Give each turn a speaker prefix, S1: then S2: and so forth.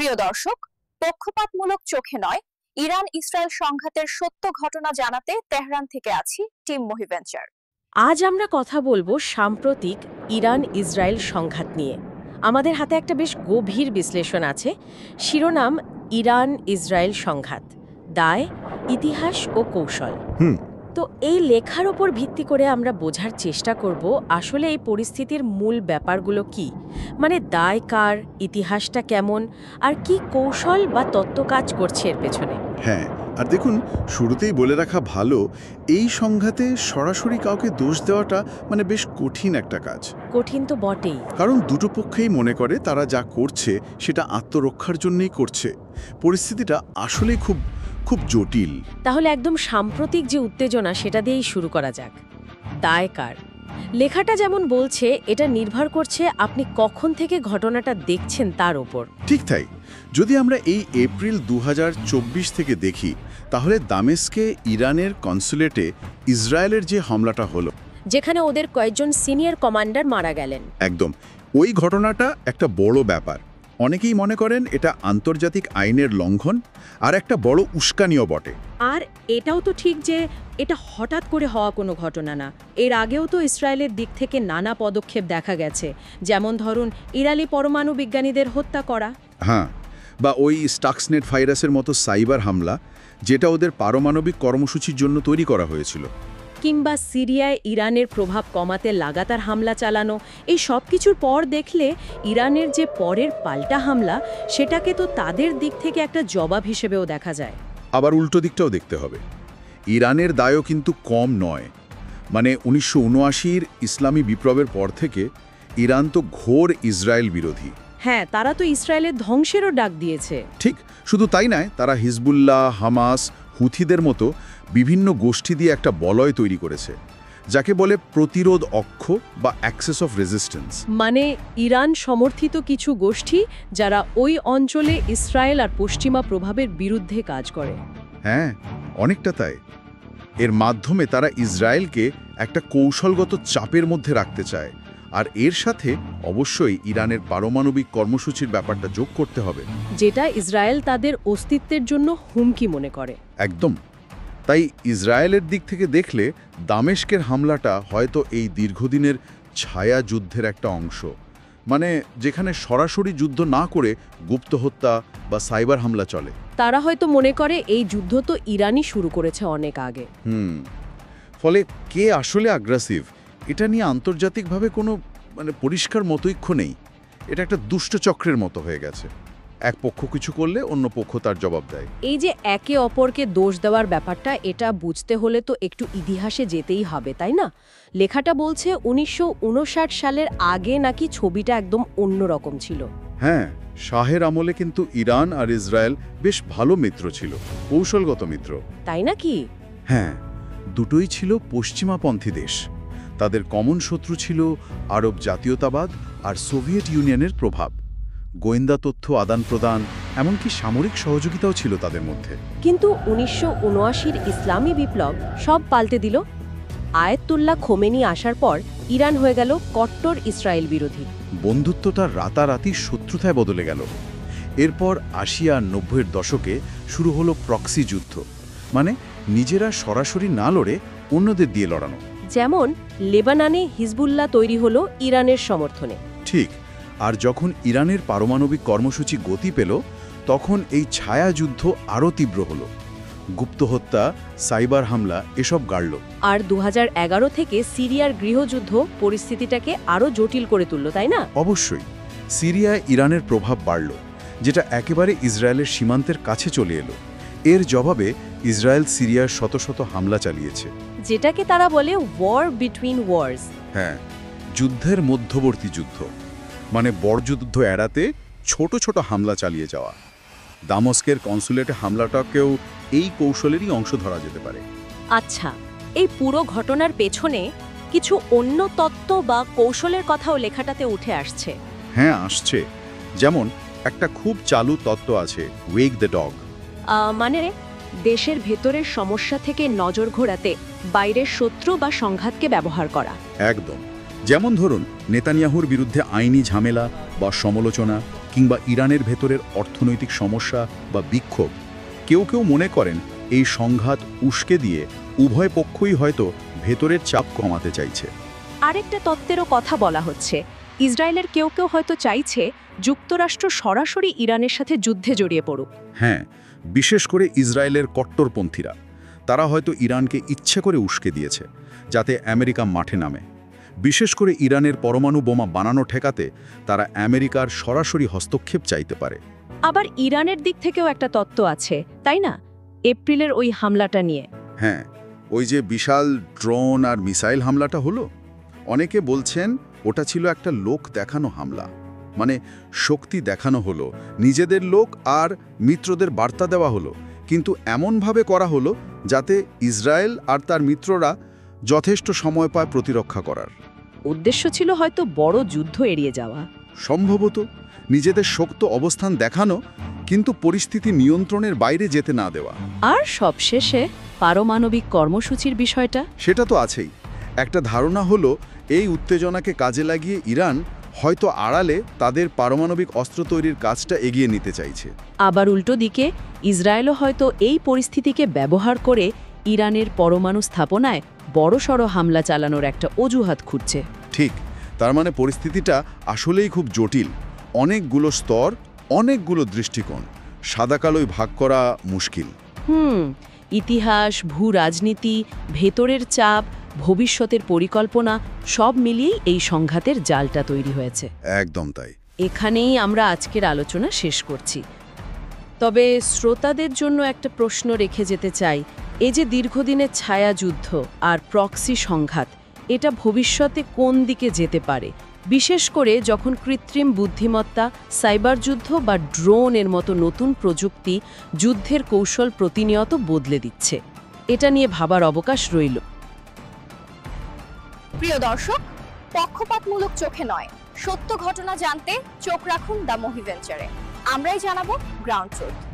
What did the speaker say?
S1: প্রিয় দর্শক, পক্ষপাতমূলক চোখে নয়, ইরান ইসরায়েল সংঘাতের সত্য ঘটনা জানাতে তেহরান থেকে আছি টিম মহিভেঞ্চার।
S2: আজ আমরা কথা বলবো সাম্প্রতিক ইরান ইসরায়েল সংঘাত নিয়ে। আমাদের হাতে একটা বেশ গভীর বিশ্লেষণ আছে। শিরোনাম ইরান ইসরায়েল সংঘাত, দায়, ইতিহাস ও কৌশল। তো এই লেখার ওপর ভিত্তি করে আমরা বোঝার চেষ্টা করব আসলে এই পরিস্থিতির মূল ব্যাপারগুলো কি, মানে দায় কার, ইতিহাসটা কেমন, আর কি কৌশল বা তত্ত্ব কাজ করছে এর পেছনে।
S3: হ্যাঁ, আর দেখুন, শুরুতেই বলে রাখা ভালো, এই সংঘাতে সরাসরি কাউকে দোষ দেওয়াটা বেশ কঠিন একটা কাজ।
S2: কঠিন তো বটেই,
S3: কারণ দুটো পক্ষেই মনে করে তারা যা করছে সেটা আত্মরক্ষার জন্যই করছে। পরিস্থিতিটা আসলেই খুব খুব জটিল।
S2: তাহলে একদম সাম্প্রতিক যে উত্তেজনা সেটা দিয়েই শুরু করা যাক। দায় কার? লেখাটা যেমন বলছে, এটা নির্ভর করছে আপনি কখন থেকে ঘটনাটা দেখছেন তার ওপর।
S3: ঠিক তাই। যদি আমরা এই এপ্রিল 2024 থেকে দেখি, তাহলে দামেস্কে ইরানের কনসুলেটে ইসরায়েলের যে হামলাটা হলো,
S2: যেখানে ওদের কয়েকজন সিনিয়র কমান্ডার মারা গেলেন,
S3: একদম ওই ঘটনাটা একটা বড় ব্যাপার। অনেকেই মনে করেন এটা আন্তর্জাতিক আইনের লঙ্ঘন, আর একটা বড় উস্কানিও বটে।
S4: আর এটাও তো ঠিক যে এটা হঠাৎ করে হওয়া কোনো ঘটনা না। এর আগেও তো ইসরায়েলের দিক থেকে নানা পদক্ষেপ দেখা গেছে, যেমন ধরুন ইরানি পরমাণু বিজ্ঞানীদের হত্যা করা,
S3: হ্যাঁ, বা ওই স্টাক্সনেট ভাইরাসের মতো সাইবার হামলা, যেটা ওদের পারমাণবিক কর্মসূচির জন্য তৈরি করা হয়েছিল,
S4: কিংবা সিরিয়ায় ইরানের প্রভাব কমাতে লাগাতার হামলা চালানো। এই সব কিছুর পর দেখলে ইরানের যে পরের পাল্টা হামলা, সেটাকে তো তাদের দিক থেকে একটা জবাব হিসেবেও দেখা যায়।
S3: আবার উল্টো দিকটাও দেখতে হবে। ইরানের দায়ও কিন্তু কম নয়। 1979-র ইসলামী বিপ্লবের পর থেকে ইরান তো ঘোর ইসরায়েল বিরোধী।
S4: হ্যাঁ, তারা তো ইসরায়েলের ধ্বংসেরও ডাক দিয়েছে।
S3: ঠিক, শুধু তাই নয়, তারা হিজবুল্লাহ, হামাস, হুথিদের মতো বিভিন্ন গোষ্ঠী দিয়ে একটা বলয় তৈরি করেছে, যাকে বলে প্রতিরোধ অক্ষ বা অ্যাক্সেস অফ রেজিস্ট্যান্স।
S4: মানে ইরান সমর্থিত কিছু গোষ্ঠী যারা ওই অঞ্চলে ইসরায়েল আর পশ্চিমা প্রভাবের বিরুদ্ধে কাজ করে।
S3: হ্যাঁ, অনেকটা তাই। এর মাধ্যমে তারা ইসরায়েলকে একটা কৌশলগত চাপের মধ্যে রাখতে চায়, আর এর সাথে অবশ্যই ইরানের পারমাণবিক কর্মসূচির ব্যাপারটা যোগ করতে হবে,
S4: যেটা ইসরায়েল তাদের অস্তিত্বের জন্য হুমকি মনে করে।
S3: একদম। তাই ইসরায়েলের দিক থেকে দেখলে দামেস্কের হামলাটা হয়তো এই দীর্ঘদিনের ছায়া যুদ্ধের একটা অংশ, যেখানে সরাসরি যুদ্ধ না করে গুপ্ত হত্যা বা সাইবার হামলা চলে।
S4: তারা হয়তো মনে করে এই যুদ্ধ তো ইরানই শুরু করেছে অনেক আগে।
S3: ফলে কে আসলে আগ্রাসিভ, এটা নিয়ে আন্তর্জাতিকভাবে কোনো পরিষ্কার মতৈক্য নেই। এটা একটা দুষ্ট চক্রের মতো হয়ে গেছে। এক পক্ষ কিছু করলে অন্য পক্ষ তার জবাব দেয়।
S4: এই যে একে অপরকে দোষ দেওয়ার ব্যাপারটা, এটা বুঝতে হলে তো একটু ইতিহাসে যেতেই হবে, তাই না? লেখাটা বলছে 1959 সালের আগে নাকি ছবিটা একদম অন্যরকম ছিল।
S3: হ্যাঁ, শাহের আমলে কিন্তু ইরান আর ইসরায়েল বেশ ভালো মিত্র ছিল, কৌশলগত মিত্র।
S4: তাই নাকি?
S3: হ্যাঁ, দুটোই ছিল পশ্চিমাপন্থী দেশ। তাদের কমন শত্রু ছিল আরব জাতীয়তাবাদ আর সোভিয়েত ইউনিয়নের প্রভাব। গোয়েন্দা তথ্য আদান প্রদান, এমনকি সামরিক সহযোগিতাও ছিল তাদের মধ্যে।
S4: কিন্তু 1979-র ইসলামী বিপ্লব সব পাল্টে দিল। আয়াতুল্লাহ খোমেনি আসার পর ইরান হয়ে গেল কট্টর ইসরায়েল বিরোধী।
S3: বন্ধুত্বটা রাতারাতি শত্রুতায় বদলে গেল। এরপর 80 আর 90-এর দশকে শুরু হলো প্রক্সি যুদ্ধ, নিজেরা সরাসরি না লড়ে অন্যদের দিয়ে লড়ানো।
S4: যেমন লেবাননে হিজবুল্লাহ তৈরি হলো ইরানের সমর্থনে।
S3: ঠিক। আর যখন ইরানের পারমাণবিক কর্মসূচি গতি পেল, তখন এই ছায়া যুদ্ধ আরও তীব্র হলো। গুপ্ত হত্যা, সাইবার হামলা এসব গাড়ল।
S4: আর 2011 থেকে সিরিয়ার গৃহযুদ্ধ পরিস্থিতিটাকে আরও জটিল করে তুলল, তাই না?
S3: অবশ্যই। সিরিয়ায় ইরানের প্রভাব বাড়ল, যেটা একেবারে ইসরায়েলের সীমান্তের কাছে চলে এলো। এর জবাবে ইসরায়েল সিরিয়ার শত শত হামলা চালিয়েছে,
S4: যেটাকে তারা বলে ওয়ার বিটুইন ওয়ার্স।
S3: হ্যাঁ, যুদ্ধের মধ্যবর্তী যুদ্ধ, বড় যুদ্ধ এড়াতে ছোট ছোট হামলা চালিয়ে যাওয়া। দামেস্কের কনসুলেটে হামলাটাকেও এই কৌশলেরই অংশ ধরা যেতে পারে।
S4: আচ্ছা, এই পুরো ঘটনার পেছনে কিছু অন্য তত্ত্ব বা কৌশলের কথাও লেখাটাতে উঠে আসছে।
S3: হ্যাঁ, আসছে। যেমন একটা খুব চালু তত্ত্ব আছে, ওয়েক দ্য ডগ।
S4: দেশের ভেতরের সমস্যা থেকে নজর ঘোরাতে বাইরের শত্রু বা সংঘাতকে ব্যবহার করা।
S3: একদম। যেমন ধরুন, নেতানিয়াহুর বিরুদ্ধে আইনি ঝামেলা বা সমালোচনা, কিংবা ইরানের ভেতরের অর্থনৈতিক সমস্যা বা বিক্ষোভ, কেউ কেউ মনে করেন এই সংঘাত উস্কে দিয়ে উভয় পক্ষই হয়তো ভেতরের চাপ কমাতে চাইছে।
S4: আরেকটা তত্ত্বেরও কথা বলা হচ্ছে, ইসরায়েলের কেউ কেউ হয়তো চাইছে যুক্তরাষ্ট্র সরাসরি ইরানের সাথে যুদ্ধে জড়িয়ে পড়ুক।
S3: হ্যাঁ, বিশেষ করে ইসরায়েলের কট্টরপন্থীরা, তারা হয়তো ইরানকে ইচ্ছে করে উস্কে দিয়েছে যাতে আমেরিকা মাঠে নামে। বিশেষ করে ইরানের পরমাণু বোমা বানানো ঠেকাতে তারা আমেরিকার সরাসরি হস্তক্ষেপ চাইতে পারে।
S4: আবার ইরানের দিক থেকেও একটা তত্ত্ব আছে, তাই না? এপ্রিলের ওই হামলাটা নিয়ে।
S3: হ্যাঁ, ওই যে বিশাল ড্রোন আর মিসাইল হামলাটা হলো, অনেকে বলছেন ওটা ছিল একটা লোক দেখানো হামলা, মানে শক্তি দেখানো হলো, নিজেদের লোক আর মিত্রদের বার্তা দেওয়া হলো, কিন্তু এমনভাবে করা হলো যাতে ইসরায়েল আর তার মিত্ররা যথেষ্ট সময় পায় প্রতিরক্ষা করার।
S4: উদ্দেশ্য ছিল হয়তো বড় যুদ্ধ এড়িয়ে যাওয়া।
S3: সম্ভবত নিজেদের শক্ত অবস্থান দেখানো, কিন্তু পরিস্থিতি নিয়ন্ত্রণের বাইরে যেতে না দেওয়া।
S4: আর সবশেষে পারমাণবিক কর্মসূচির বিষয়টা।
S3: সেটা তো আছেই। একটা ধারণা হলো এই উত্তেজনাকে কাজে লাগিয়ে ইরান হয়তো আড়ালে তাদের পারমাণবিক অস্ত্র তৈরির কাজটা এগিয়ে নিতে চাইছে।
S4: আবার উল্টো দিকে ইসরায়েলও হয়তো এই পরিস্থিতিকে ব্যবহার করে ইরানের পরমাণু স্থাপনায় বড়সড় হামলা চালানোর একটা অজুহাত খুঁজছে।
S3: ঠিক, তার মানে পরিস্থিতিটা আসলেই খুব জটিল। অনেকগুলো স্তর, অনেকগুলো দৃষ্টিকোণ, সাদা-কালোয় ভাগ করা মুশকিল।
S4: ইতিহাস, ভূ রাজনীতি, ভেতরের চাপ, ভবিষ্যতের পরিকল্পনা সব মিলিয়েই এই সংঘাতের জালটা তৈরি হয়েছে।
S3: একদম তাই।
S4: এখানেই আমরা আজকের আলোচনা শেষ করছি। তবে শ্রোতাদের জন্য একটা প্রশ্ন রেখে যেতে চাই, এই যে দীর্ঘদিনের ছায়াযুদ্ধ আর প্রক্সি সংঘাত, এটা ভবিষ্যতে কোন দিকে যেতে পারে? বিশেষ করে যখন কৃত্রিম বুদ্ধিমত্তা, সাইবার যুদ্ধ বা ড্রোনের মতো নতুন প্রযুক্তি যুদ্ধের কৌশল প্রতিনিয়ত বদলে দিচ্ছে। এটা নিয়ে ভাবার অবকাশ রইল।
S1: প্রিয় দর্শক, পক্ষপাতমূলক চোখে নয়, সত্য ঘটনা জানতে চোখ রাখুন দ্য মুভি ভেঞ্চারে। আমরাই জানাবো গ্রাউন্ড ট্রুথ।